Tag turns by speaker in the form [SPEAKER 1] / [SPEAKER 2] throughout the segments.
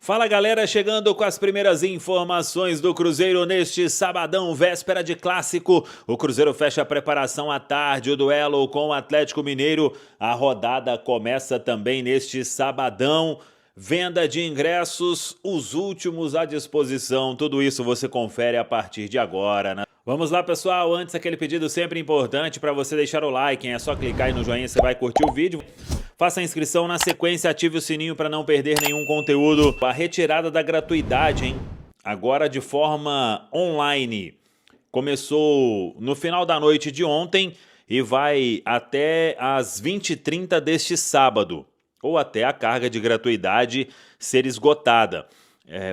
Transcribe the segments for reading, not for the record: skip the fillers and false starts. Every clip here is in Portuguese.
[SPEAKER 1] Fala galera, chegando com as primeiras informações do Cruzeiro neste sabadão, véspera de clássico. O Cruzeiro fecha a preparação à tarde, o duelo com o Atlético Mineiro. A rodada começa também neste sabadão. Venda de ingressos, os últimos à disposição. Tudo isso você confere a partir de agora, né? Vamos lá, pessoal. Antes, aquele pedido sempre importante para você deixar o like, hein? É só clicar aí no joinha, você vai curtir o vídeo. Faça a inscrição na sequência, ative o sininho para não perder nenhum conteúdo. A retirada da gratuidade, hein? Agora de forma online. Começou no final da noite de ontem e vai até às 20h30 deste sábado, ou até a carga de gratuidade ser esgotada.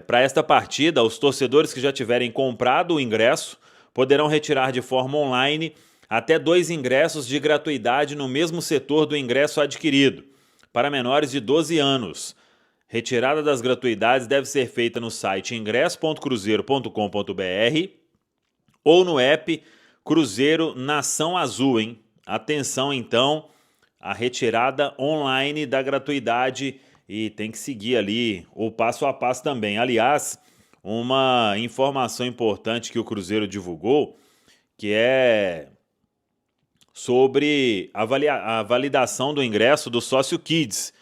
[SPEAKER 1] Para esta partida, os torcedores que já tiverem comprado o ingresso poderão retirar de forma online até 2 ingressos de gratuidade no mesmo setor do ingresso adquirido, para menores de 12 anos. Retirada das gratuidades deve ser feita no site ingresso.cruzeiro.com.br ou no app Cruzeiro Nação Azul, hein? Atenção, então, a retirada online da gratuidade e tem que seguir ali o passo a passo também. Aliás, uma informação importante que o Cruzeiro divulgou, que é sobre a validação do ingresso do Sócio Kids,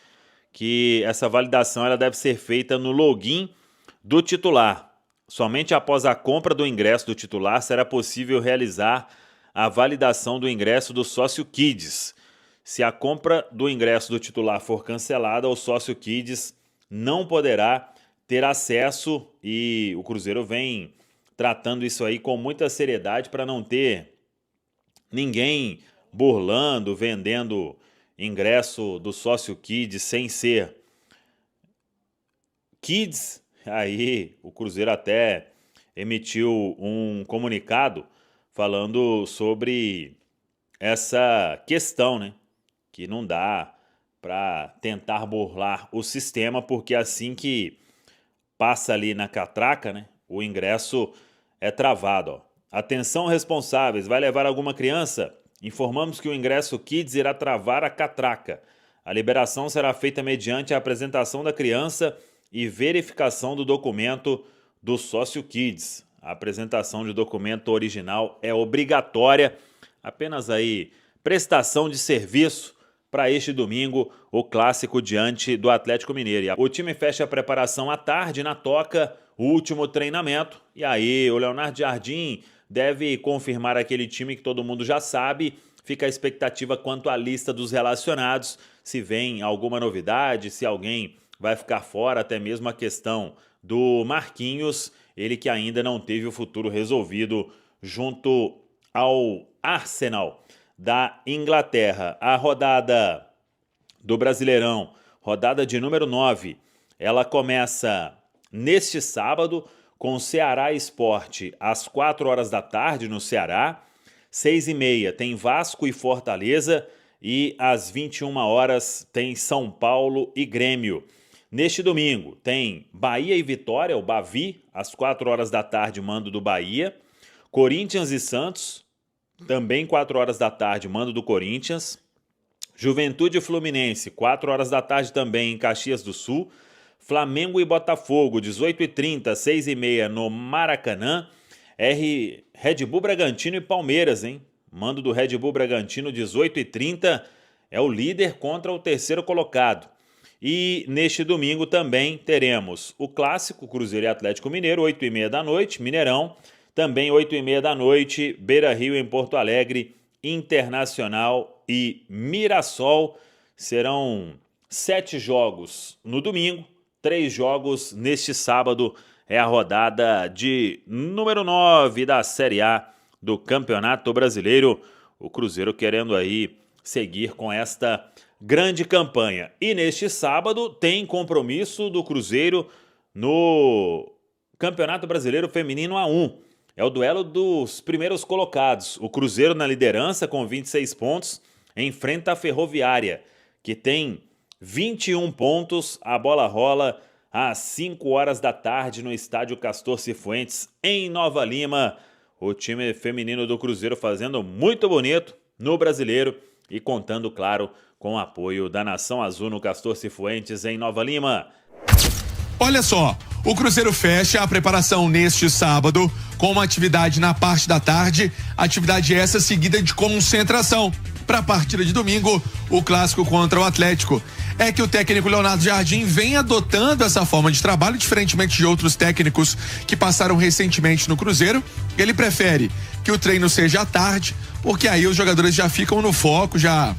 [SPEAKER 1] que essa validação ela deve ser feita no login do titular. Somente após a compra do ingresso do titular será possível realizar a validação do ingresso do Sócio Kids. Se a compra do ingresso do titular for cancelada, o Sócio Kids não poderá ter acesso e o Cruzeiro vem tratando isso aí com muita seriedade para não ter ninguém burlando, vendendo ingresso do Sócio Kids sem ser Kids. Aí o Cruzeiro até emitiu um comunicado falando sobre essa questão, né? Que não dá para tentar burlar o sistema, porque assim que passa ali na catraca, né? O ingresso é travado, ó. Atenção responsáveis, vai levar alguma criança? Informamos que o ingresso Kids irá travar a catraca. A liberação será feita mediante a apresentação da criança e verificação do documento do Sócio Kids. A apresentação de documento original é obrigatória, apenas aí prestação de serviço para este domingo, o clássico diante do Atlético Mineiro. O time fecha a preparação à tarde na Toca, o último treinamento, e aí o Leonardo Jardim deve confirmar aquele time que todo mundo já sabe. Fica a expectativa quanto à lista dos relacionados, se vem alguma novidade, se alguém vai ficar fora, até mesmo a questão do Marquinhos, ele que ainda não teve o futuro resolvido junto ao Arsenal da Inglaterra. A rodada do Brasileirão, rodada de número 9, ela começa neste sábado com Ceará Sport às 4 horas da tarde no Ceará. 6h30 tem Vasco e Fortaleza e às 21 horas tem São Paulo e Grêmio. Neste domingo tem Bahia e Vitória, o Bavi, às 4 horas da tarde, mando do Bahia. Corinthians e Santos, também 4 horas da tarde, mando do Corinthians. Juventude e Fluminense, 4 horas da tarde também em Caxias do Sul. Flamengo e Botafogo, 18h30, 6h30 no Maracanã. Red Bull Bragantino e Palmeiras, hein? Mando do Red Bull Bragantino, 18h30, é o líder contra o terceiro colocado. E neste domingo também teremos o clássico Cruzeiro e Atlético Mineiro, 8h30 da noite, Mineirão. Também 8h30 da noite, Beira-Rio em Porto Alegre, Internacional e Mirassol. Serão 7 jogos no domingo, 3 jogos neste sábado. É a rodada de número 9 da Série A do Campeonato Brasileiro. O Cruzeiro querendo aí seguir com esta grande campanha. E neste sábado tem compromisso do Cruzeiro no Campeonato Brasileiro Feminino A1. É o duelo dos primeiros colocados. O Cruzeiro na liderança com 26 pontos enfrenta a Ferroviária, que tem 21 pontos. A bola rola às 5 horas da tarde no estádio Castor Cifuentes, em Nova Lima. O time feminino do Cruzeiro fazendo muito bonito no Brasileiro e contando, claro, com o apoio da Nação Azul no Castor Cifuentes, em Nova Lima.
[SPEAKER 2] Olha só, o Cruzeiro fecha a preparação neste sábado com uma atividade na parte da tarde, atividade essa seguida de concentração para a partida de domingo, o clássico contra o Atlético. É que o técnico Leonardo Jardim vem adotando essa forma de trabalho, diferentemente de outros técnicos que passaram recentemente no Cruzeiro. Ele prefere que o treino seja à tarde, porque aí os jogadores já ficam no foco, já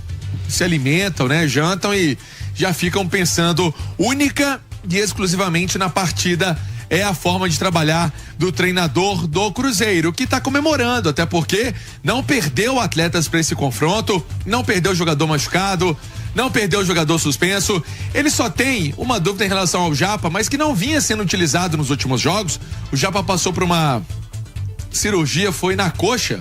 [SPEAKER 2] se alimentam, né? Jantam e já ficam pensando única e exclusivamente na partida. É a forma de trabalhar do treinador do Cruzeiro, que está comemorando, até porque não perdeu atletas para esse confronto, não perdeu jogador machucado, não perdeu jogador suspenso. Ele só tem uma dúvida em relação ao Japa, mas que não vinha sendo utilizado nos últimos jogos. O Japa passou por uma cirurgia, foi na coxa,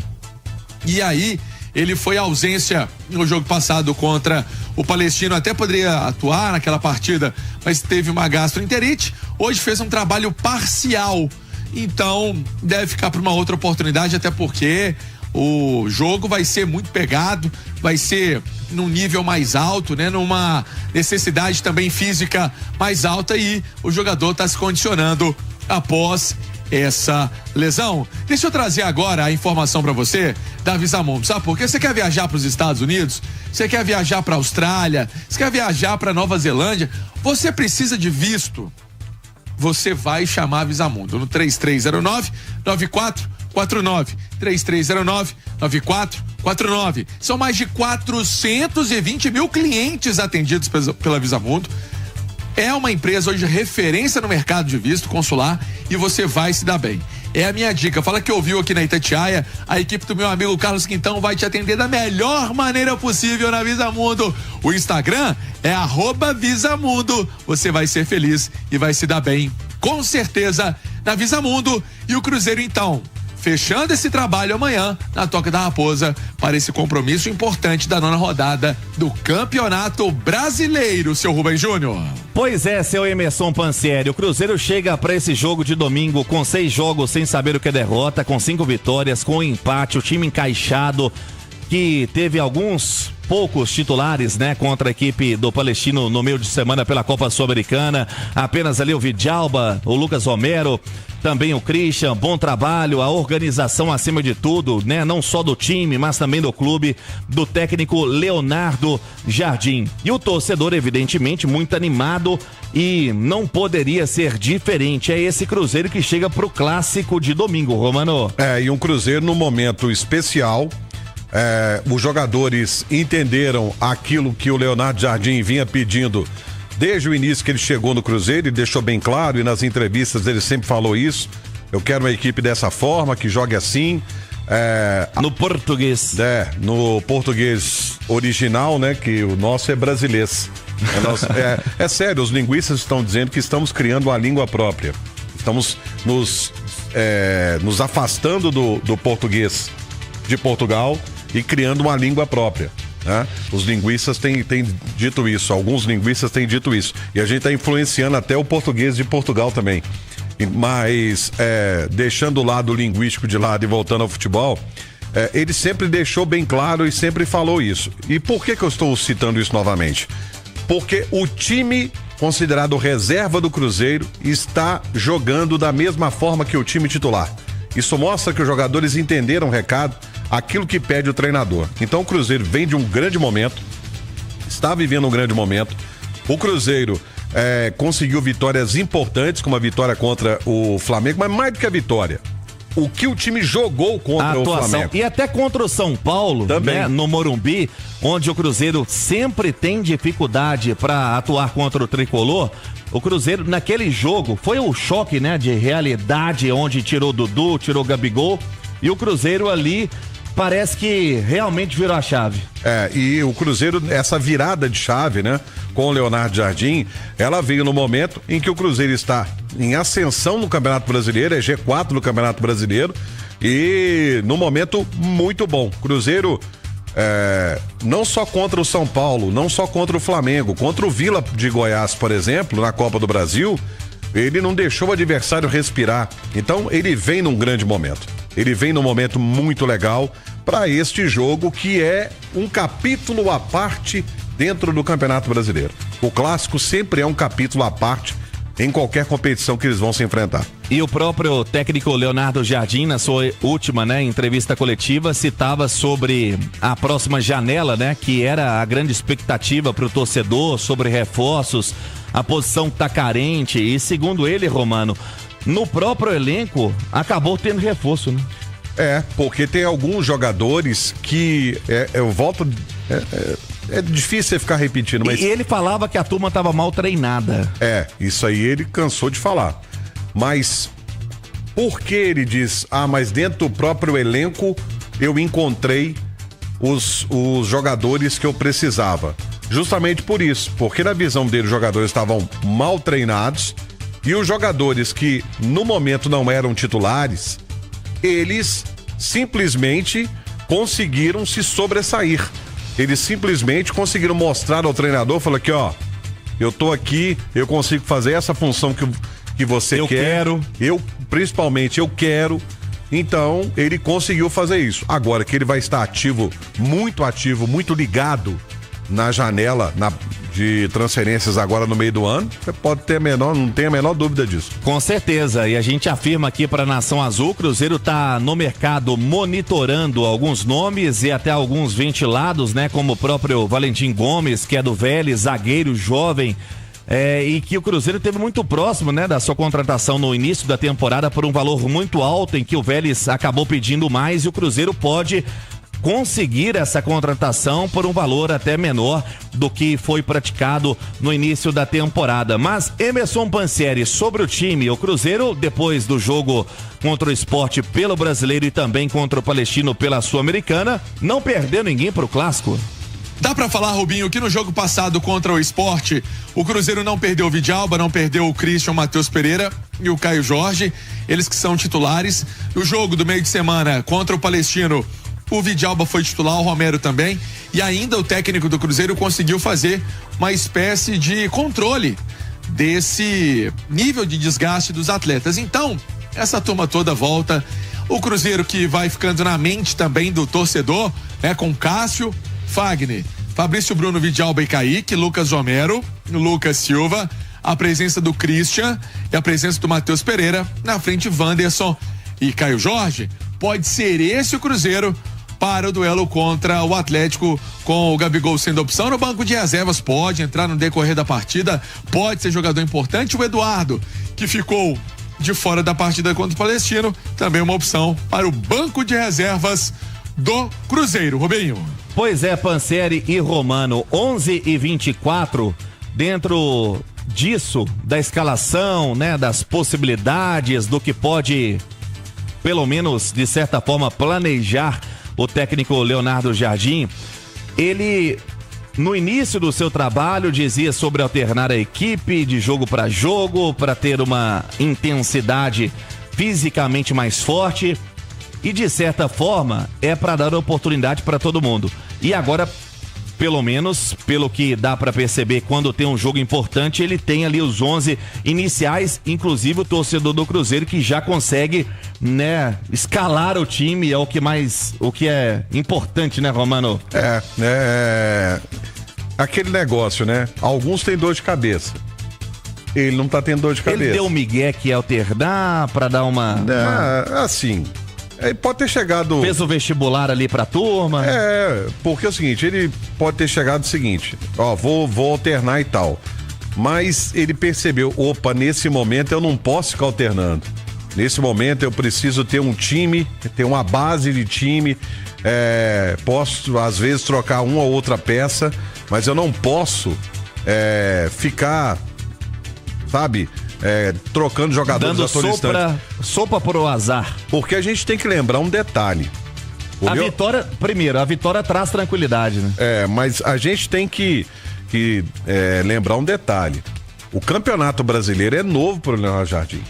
[SPEAKER 2] e aí ele foi à ausência no jogo passado contra o Palestino, até poderia atuar naquela partida, mas teve uma gastroenterite. Hoje fez um trabalho parcial, então deve ficar para uma outra oportunidade, até porque o jogo vai ser muito pegado, vai ser num nível mais alto, né? Numa necessidade também física mais alta, e o jogador está se condicionando após essa lesão. Deixa eu trazer agora a informação para você da Visamundo, sabe por quê? Você quer viajar para os Estados Unidos? Você quer viajar para a Austrália? Você quer viajar para Nova Zelândia? Você precisa de visto? Você vai chamar a Visamundo no 3309-9449. 3309-9449. São mais de 420 mil clientes atendidos pela Visamundo. É uma empresa hoje referência no mercado de visto consular e você vai se dar bem. É a minha dica. Fala que ouviu aqui na Itatiaia. A equipe do meu amigo Carlos Quintão vai te atender da melhor maneira possível na Visamundo. O Instagram é @Visamundo. Você vai ser feliz e vai se dar bem, com certeza, na Visamundo. E o Cruzeiro, então, fechando esse trabalho amanhã na Toca da Raposa para esse compromisso importante da 9ª rodada do Campeonato Brasileiro, seu Rubem Júnior.
[SPEAKER 3] Pois é, seu Emerson Pansieri, o Cruzeiro chega para esse jogo de domingo com 6 jogos sem saber o que é derrota, com 5 vitórias, com empate, o time encaixado, que teve alguns poucos titulares, né, contra a equipe do Palestino no meio de semana pela Copa Sul-Americana. Apenas ali o Vidalba, o Lucas Romero, também o Christian. Bom trabalho, a organização acima de tudo, né, não só do time, mas também do clube, do técnico Leonardo Jardim. E o torcedor, evidentemente, muito animado, e não poderia ser diferente. É esse Cruzeiro que chega pro clássico de domingo, Romano.
[SPEAKER 4] E um Cruzeiro num momento especial. Os jogadores entenderam aquilo que o Leonardo Jardim vinha pedindo desde o início que ele chegou no Cruzeiro, e deixou bem claro, e nas entrevistas ele sempre falou isso: eu quero uma equipe dessa forma, que jogue assim.
[SPEAKER 3] No português.
[SPEAKER 4] No português original, né? Que o nosso é brasileiro. É sério, os linguistas estão dizendo que estamos criando uma língua própria. Estamos nos afastando do português de Portugal e criando uma língua própria, né? Os linguistas têm dito isso, alguns linguistas têm dito isso, e a gente está influenciando até o português de Portugal também. Mas deixando o lado linguístico de lado e voltando ao futebol, ele sempre deixou bem claro e sempre falou isso. E por que eu estou citando isso novamente? Porque o time considerado reserva do Cruzeiro está jogando da mesma forma que o time titular. Isso mostra que os jogadores entenderam o recado, aquilo que pede o treinador. Então o Cruzeiro vem de um grande momento, está vivendo um grande momento. O Cruzeiro conseguiu vitórias importantes, como a vitória contra o Flamengo, mas mais do que a vitória, o que o time jogou contra o Flamengo.
[SPEAKER 3] E até contra o São Paulo, né, no Morumbi, onde o Cruzeiro sempre tem dificuldade para atuar contra o Tricolor. O Cruzeiro, naquele jogo, foi um choque, né, de realidade, onde tirou o Dudu, tirou o Gabigol, e o Cruzeiro ali parece que realmente virou a chave.
[SPEAKER 4] E o Cruzeiro, essa virada de chave, né, com o Leonardo Jardim, ela veio no momento em que o Cruzeiro está em ascensão no Campeonato Brasileiro, é G4 no Campeonato Brasileiro, e num momento muito bom. Cruzeiro, não só contra o São Paulo, não só contra o Flamengo, contra o Vila de Goiás, por exemplo, na Copa do Brasil, ele não deixou o adversário respirar. Então ele vem num grande momento. Ele vem num momento muito legal para este jogo, que é um capítulo à parte dentro do Campeonato Brasileiro. O clássico sempre é um capítulo à parte em qualquer competição que eles vão se enfrentar.
[SPEAKER 3] E o próprio técnico Leonardo Jardim, na sua última, né, entrevista coletiva, citava sobre a próxima janela, né, que era a grande expectativa para o torcedor, sobre reforços, a posição que tá carente. E segundo ele, Romano, no próprio elenco acabou tendo reforço, né?
[SPEAKER 4] Porque tem alguns jogadores que eu volto. É difícil você ficar repetindo, mas.
[SPEAKER 3] E ele falava que a turma estava mal treinada.
[SPEAKER 4] Isso aí ele cansou de falar. Mas por que ele diz, mas dentro do próprio elenco eu encontrei os jogadores que eu precisava? Justamente por isso, porque na visão dele os jogadores estavam mal treinados e os jogadores que no momento não eram titulares, eles simplesmente conseguiram se sobressair. Eles simplesmente conseguiram mostrar ao treinador, falou aqui, eu tô aqui, eu consigo fazer essa função que você quer. Principalmente eu quero. Então, ele conseguiu fazer isso. Agora que ele vai estar ativo, muito ligado na janela de transferências agora no meio do ano, você pode ter não tem a menor dúvida disso.
[SPEAKER 3] Com certeza, e a gente afirma aqui para a Nação Azul, o Cruzeiro tá no mercado monitorando alguns nomes e até alguns ventilados, né, como o próprio Valentim Gomes, que é do Vélez, zagueiro jovem, e que o Cruzeiro teve muito próximo, né, da sua contratação no início da temporada por um valor muito alto, em que o Vélez acabou pedindo mais e o Cruzeiro pode conseguir essa contratação por um valor até menor do que foi praticado no início da temporada. Mas Emerson Pansieri, sobre o time, o Cruzeiro, depois do jogo contra o Sport pelo Brasileiro e também contra o Palestino pela Sul-Americana, não perdeu ninguém pro Clássico.
[SPEAKER 2] Dá pra falar, Rubinho, que no jogo passado contra o Sport, o Cruzeiro não perdeu o Vidalba, não perdeu o Christian, o Matheus Pereira e o Caio Jorge, eles que são titulares. No jogo do meio de semana contra o Palestino, o Vidalba foi titular, o Romero também, e ainda o técnico do Cruzeiro conseguiu fazer uma espécie de controle desse nível de desgaste dos atletas. Então, essa turma toda volta. O Cruzeiro que vai ficando na mente também do torcedor, né, com Cássio, Fagner, Fabrício Bruno, Vidalba e Kaique, Lucas Romero, Lucas Silva, a presença do Christian e a presença do Matheus Pereira, na frente Wanderson e Caio Jorge. Pode ser esse o Cruzeiro para o duelo contra o Atlético, com o Gabigol sendo opção. No banco de reservas pode entrar no decorrer da partida, pode ser jogador importante. O Eduardo, que ficou de fora da partida contra o Palestino, também uma opção para o banco de reservas do Cruzeiro. Rubinho.
[SPEAKER 3] Pois é, Pansieri e Romano, 11h24, dentro disso, da escalação, né, das possibilidades, do que pode, pelo menos de certa forma, planejar o técnico Leonardo Jardim. Ele, no início do seu trabalho, dizia sobre alternar a equipe de jogo para jogo, para ter uma intensidade fisicamente mais forte. E de certa forma é para dar oportunidade para todo mundo. E agora, pelo menos, pelo que dá para perceber, quando tem um jogo importante, ele tem ali os 11 iniciais, inclusive o torcedor do Cruzeiro que já consegue, né, escalar o time, é o que é importante, né, Romano?
[SPEAKER 4] Aquele negócio, né? Alguns têm dor de cabeça. Ele não tá tendo dor de cabeça.
[SPEAKER 3] Ele deu o migué que ia alternar para dar uma...
[SPEAKER 4] Assim... pode ter chegado...
[SPEAKER 3] Fez o vestibular ali pra turma.
[SPEAKER 4] Porque é o seguinte, ele pode ter chegado o seguinte, vou alternar e tal. Mas ele percebeu, nesse momento eu não posso ficar alternando. Nesse momento eu preciso ter um time, ter uma base de time. Posso, às vezes, trocar uma ou outra peça, mas eu não posso ficar, sabe... trocando jogadores a todo instante.
[SPEAKER 3] Sopa pro azar.
[SPEAKER 4] Porque a gente tem que lembrar um detalhe.
[SPEAKER 3] A vitória traz tranquilidade, né?
[SPEAKER 4] Mas a gente tem que lembrar um detalhe. O Campeonato Brasileiro é novo pro Leonardo Jardim.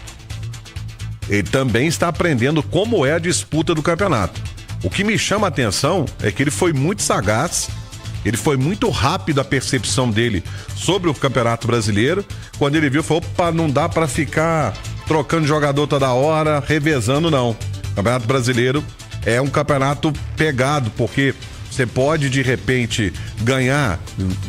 [SPEAKER 4] Ele também está aprendendo como é a disputa do campeonato. O que me chama a atenção é que ele foi muito sagaz. Ele foi muito rápido a percepção dele sobre o Campeonato Brasileiro. Quando ele viu, falou, não dá pra ficar trocando jogador toda hora, revezando, não. O Campeonato Brasileiro é um campeonato pegado, porque você pode, de repente, ganhar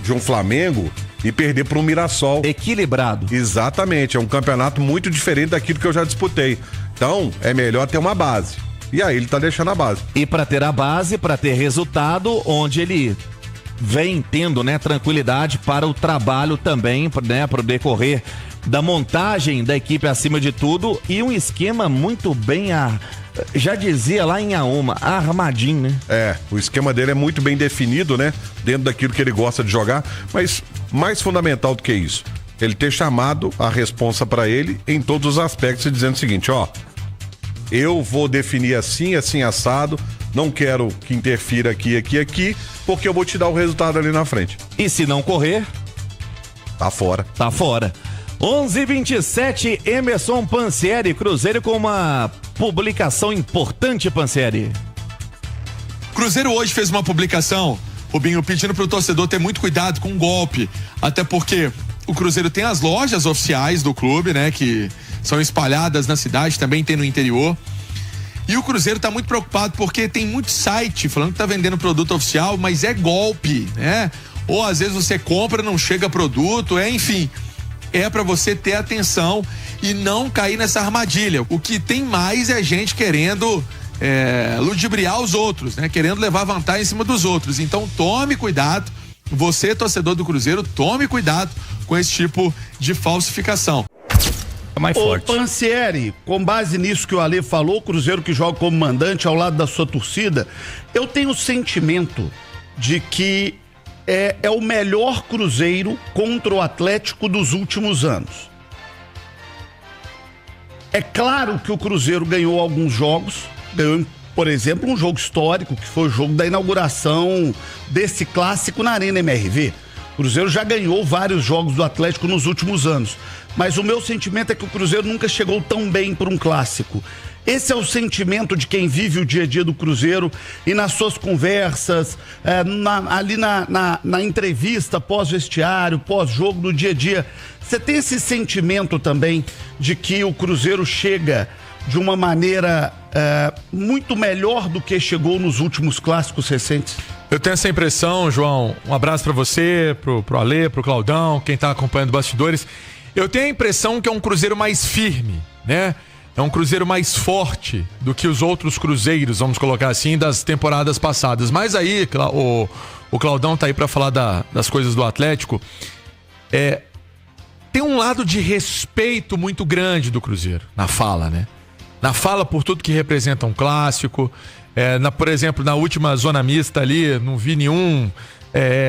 [SPEAKER 4] de um Flamengo e perder para um Mirassol.
[SPEAKER 3] Equilibrado.
[SPEAKER 4] Exatamente, é um campeonato muito diferente daquilo que eu já disputei. Então, é melhor ter uma base. E aí ele tá deixando a base.
[SPEAKER 3] E para ter a base, para ter resultado, onde ele vem tendo, né, tranquilidade para o trabalho também, né, para o decorrer da montagem da equipe acima de tudo, e um esquema muito bem, já dizia lá em Auma, armadinho, né?
[SPEAKER 4] É, o esquema dele é muito bem definido, né? Dentro daquilo que ele gosta de jogar, mas mais fundamental do que isso, ele ter chamado a responsa para ele em todos os aspectos e dizendo o seguinte, ó, eu vou definir assim, assim assado, não quero que interfira aqui, porque eu vou te dar o resultado ali na frente.
[SPEAKER 3] E se não correr,
[SPEAKER 4] tá fora.
[SPEAKER 3] Tá fora. 11:27, Emerson Pansieri, Cruzeiro com uma publicação importante, Pansieri.
[SPEAKER 2] Cruzeiro hoje fez uma publicação, Rubinho, pedindo pro torcedor ter muito cuidado com o golpe, até porque o Cruzeiro tem as lojas oficiais do clube, né, que são espalhadas na cidade, também tem no interior. E o Cruzeiro tá muito preocupado porque tem muito site falando que tá vendendo produto oficial, mas é golpe, né? Ou às vezes você compra, não chega produto, enfim. É para você ter atenção e não cair nessa armadilha. O que tem mais é gente querendo ludibriar os outros, né? Querendo levar vantagem em cima dos outros. Então tome cuidado, você torcedor do Cruzeiro, tome cuidado com esse tipo de falsificação.
[SPEAKER 5] Mais forte. Pansieri, com base nisso que o Alê falou, o Cruzeiro que joga como mandante ao lado da sua torcida, eu tenho o sentimento de que é o melhor Cruzeiro contra o Atlético dos últimos anos. É claro que o Cruzeiro ganhou alguns jogos, ganhou, por exemplo, um jogo histórico, que foi o jogo da inauguração desse clássico na Arena MRV. O Cruzeiro já ganhou vários jogos do Atlético nos últimos anos, mas o meu sentimento é que o Cruzeiro nunca chegou tão bem para um clássico. Esse é o sentimento de quem vive o dia a dia do Cruzeiro e nas suas conversas, ali na entrevista pós-vestiário, pós-jogo, no dia a dia. Você tem esse sentimento também de que o Cruzeiro chega de uma maneira muito melhor do que chegou nos últimos clássicos recentes?
[SPEAKER 2] Eu tenho essa impressão, João. Um abraço pra você, pro Alê, pro Claudão, quem tá acompanhando bastidores. Eu tenho a impressão que é um Cruzeiro mais firme, né? É um Cruzeiro mais forte do que os outros Cruzeiros, vamos colocar assim, das temporadas passadas. Mas aí, o Claudão tá aí pra falar das coisas do Atlético. Tem um lado de respeito muito grande do Cruzeiro, na fala, né? Na fala por tudo que representa um clássico. Por exemplo, na última zona mista ali, não vi nenhum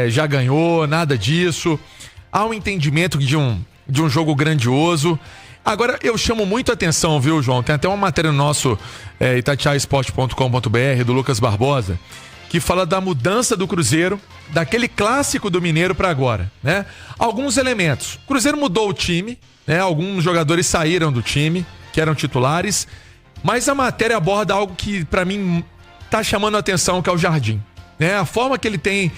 [SPEAKER 2] já ganhou, nada disso. Há um entendimento de um jogo grandioso. Agora, eu chamo muito a atenção, viu, João? Tem até uma matéria no nosso itatiaesporte.com.br do Lucas Barbosa, que fala da mudança do Cruzeiro, daquele clássico do Mineiro para agora, né? Alguns elementos. O Cruzeiro mudou o time, né? Alguns jogadores saíram do time, que eram titulares, mas a matéria aborda algo que, para mim, tá chamando a atenção, que é o Jardim, né? A forma que ele tem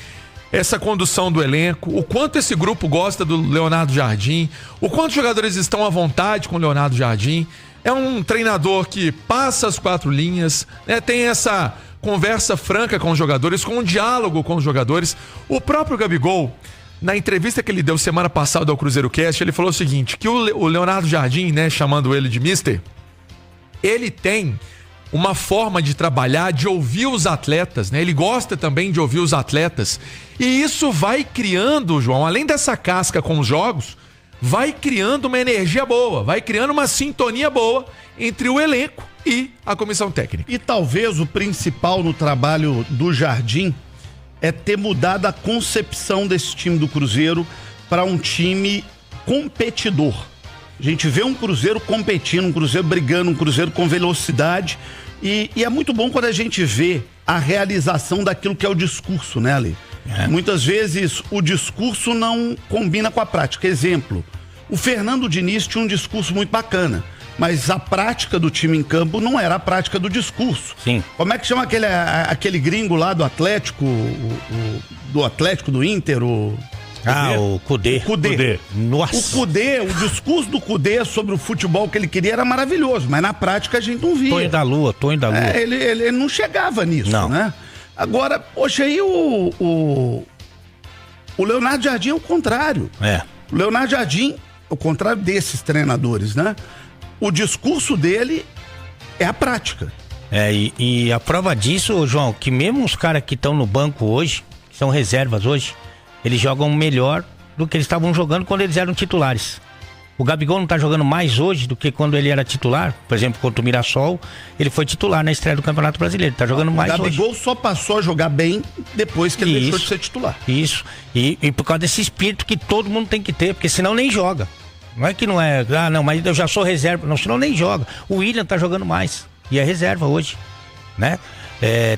[SPEAKER 2] essa condução do elenco, o quanto esse grupo gosta do Leonardo Jardim, o quanto os jogadores estão à vontade com o Leonardo Jardim. É um treinador que passa as 4 linhas, né? Tem essa conversa franca com os jogadores, com um diálogo com os jogadores. O próprio Gabigol, na entrevista que ele deu semana passada ao Cruzeiro Cast, ele falou o seguinte, que o Leonardo Jardim, né, chamando ele de Mister, ele tem uma forma de trabalhar, de ouvir os atletas, né? Ele gosta também de ouvir os atletas. E isso vai criando, João, além dessa casca com os jogos, vai criando uma energia boa, vai criando uma sintonia boa entre o elenco e a comissão técnica.
[SPEAKER 5] E talvez o principal no trabalho do Jardim é ter mudado a concepção desse time do Cruzeiro para um time competidor. A gente vê um Cruzeiro competindo, um Cruzeiro brigando, um Cruzeiro com velocidade. E é muito bom quando a gente vê a realização daquilo que é o discurso, né, Ale? Muitas vezes o discurso não combina com a prática. Exemplo, o Fernando Diniz tinha um discurso muito bacana, mas a prática do time em campo não era a prática do discurso. Sim. Como é que chama aquele gringo lá do Atlético, do Atlético, do Inter, o Cudê. O Cudê. Nossa. O Cudê, o discurso do Cudê sobre o futebol que ele queria era maravilhoso, mas na prática a gente não via.
[SPEAKER 6] Tonho da Lua.
[SPEAKER 5] Ele não chegava nisso, não, né? Agora, poxa, aí O Leonardo Jardim é o contrário. O Leonardo Jardim, ao contrário desses treinadores, né? O discurso dele é a prática.
[SPEAKER 6] E a prova disso, João, que mesmo os caras que estão no banco hoje, que são reservas hoje, eles jogam melhor do que eles estavam jogando quando eles eram titulares. O Gabigol não tá jogando mais hoje do que quando ele era titular. Por exemplo, contra o Mirassol, ele foi titular na estreia do Campeonato Brasileiro. Tá jogando mais hoje. O
[SPEAKER 5] Gabigol só passou a jogar bem depois que ele deixou de ser titular.
[SPEAKER 6] Isso. E por causa desse espírito que todo mundo tem que ter, porque senão nem joga. Não é que não é, não, mas eu já sou reserva. Não, senão nem joga. O William tá jogando mais. E é reserva hoje, né?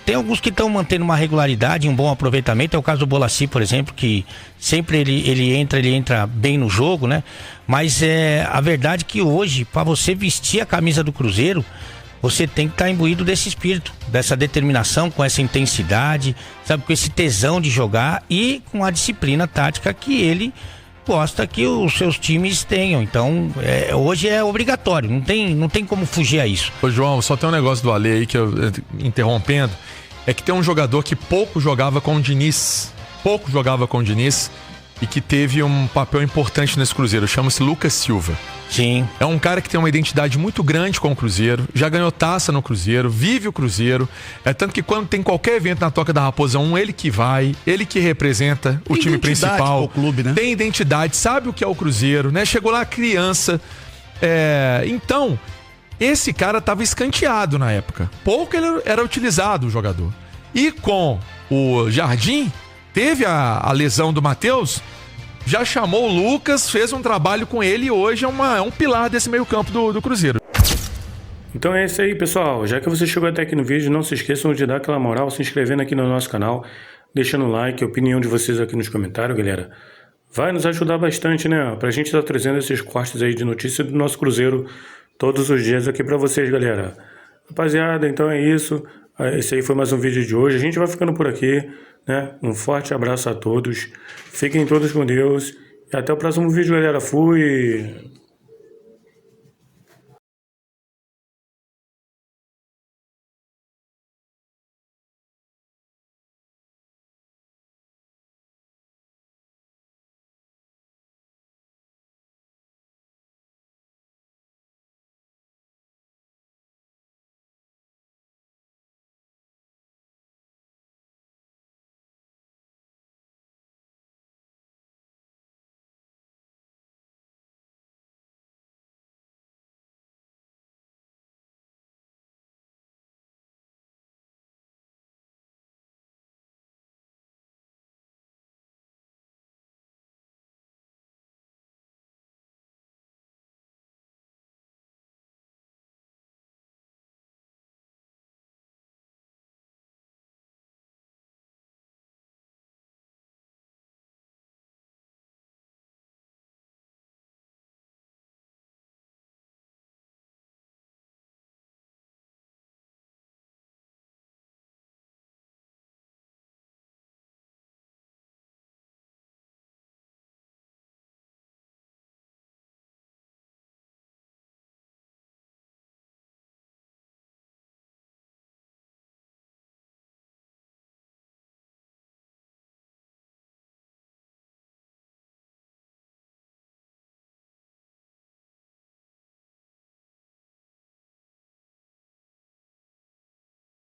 [SPEAKER 6] Tem alguns que estão mantendo uma regularidade, um bom aproveitamento. É o caso do Bolassi, por exemplo, que sempre ele entra bem no jogo, né? Mas a verdade é que hoje, para você vestir a camisa do Cruzeiro, você tem que estar imbuído desse espírito, dessa determinação, com essa intensidade, sabe, com esse tesão de jogar e com a disciplina tática que ele gosta que os seus times tenham. Então, hoje é obrigatório, não tem como fugir a isso.
[SPEAKER 2] Ô João, só tem um negócio do Ale aí que eu interrompendo, é que tem um jogador que pouco jogava com o Diniz e que teve um papel importante nesse Cruzeiro, chama-se Lucas Silva.
[SPEAKER 6] Sim.
[SPEAKER 2] É um cara que tem uma identidade muito grande com o Cruzeiro, já ganhou taça no Cruzeiro, vive o Cruzeiro, tanto que quando tem qualquer evento na Toca da Raposa 1, ele que vai, ele que representa o time principal,
[SPEAKER 5] o clube, né?
[SPEAKER 2] Tem identidade, sabe o que é o Cruzeiro, né? Chegou lá criança, então, esse cara estava escanteado na época, pouco ele era utilizado, o jogador. E com o Jardim, teve a lesão do Matheus, já chamou o Lucas, fez um trabalho com ele e hoje é um pilar desse meio campo do Cruzeiro.
[SPEAKER 7] Então é isso aí, pessoal. Já que você chegou até aqui no vídeo, não se esqueçam de dar aquela moral, se inscrevendo aqui no nosso canal, deixando o like, a opinião de vocês aqui nos comentários, galera. Vai nos ajudar bastante, né? Pra gente estar trazendo esses cortes aí de notícia do nosso Cruzeiro todos os dias aqui pra vocês, galera. Rapaziada, então é isso. Esse aí foi mais um vídeo de hoje. A gente vai ficando por aqui, né? Um forte abraço a todos. Fiquem todos com Deus. E até o próximo vídeo, galera. Fui!